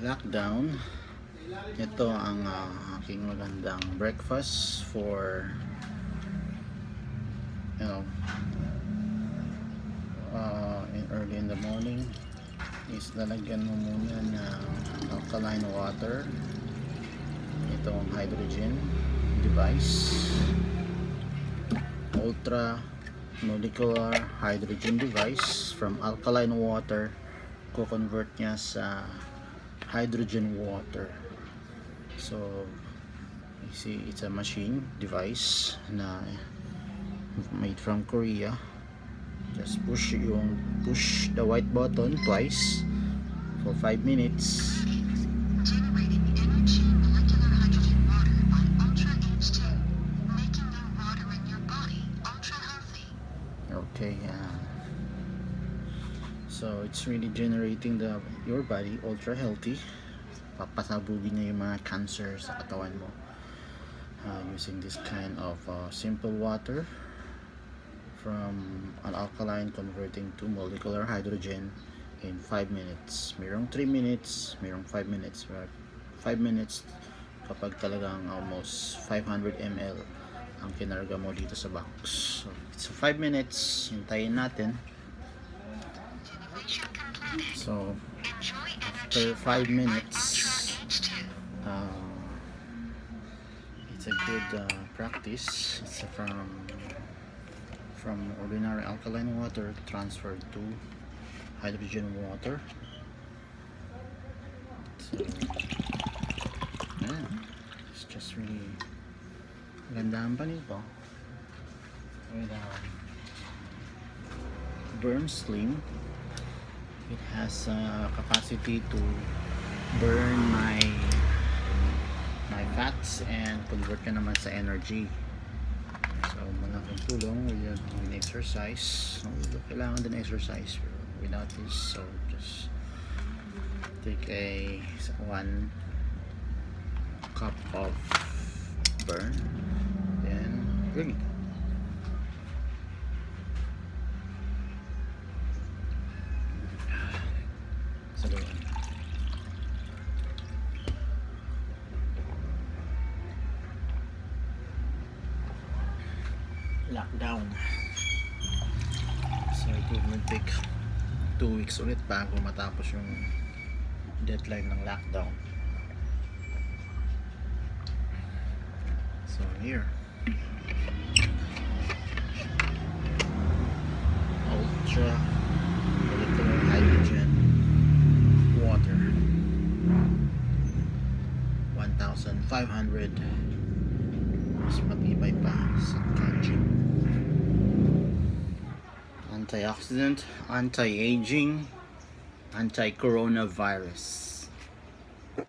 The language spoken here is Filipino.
lockdown, ito ang aking magandang breakfast for you know early in the morning is lalagyan mo muna ng alkaline water, itong hydrogen device, ultra molecular hydrogen device. From alkaline water ko-convert niya sa hydrogen water. So you see, it's a machine device na made from Korea. Just push the white button twice for 5 minutes. Generating energy molecular hydrogen water by Ultra H2, making your water in your body ultra healthy. Okay, so it's really generating your body ultra healthy. Papasabugin niya yung mga cancer sa katawan mo using this kind of simple water from an alkaline converting to molecular hydrogen in 5 minutes. Mayroong 3 minutes, mayroong 5 minutes. 5 minutes kapag talagang almost 500 ml ang kinarga mo dito sa box. So it's 5 minutes, hintayin natin. Generation completed. So Enjoy after energy 5 by minutes, Ultra H2. it's a good practice. It's from ordinary alkaline water transferred to hydrogen water. So yeah, it's just really gandahan pa nito with burn slim. It has capacity to burn my fats and convert ka naman sa energy. So malaking tulong with exercise. So kailangan din exercise, pero without this, so just take a 1 cup of burn, then drink. So lockdown, so it will take 2 weeks ulit bago matapos yung deadline ng lockdown. So here, ultra molecular hydrogen water, 1,500, mas matibay pa sa kanji. Antioxidant, anti-aging, anti-coronavirus.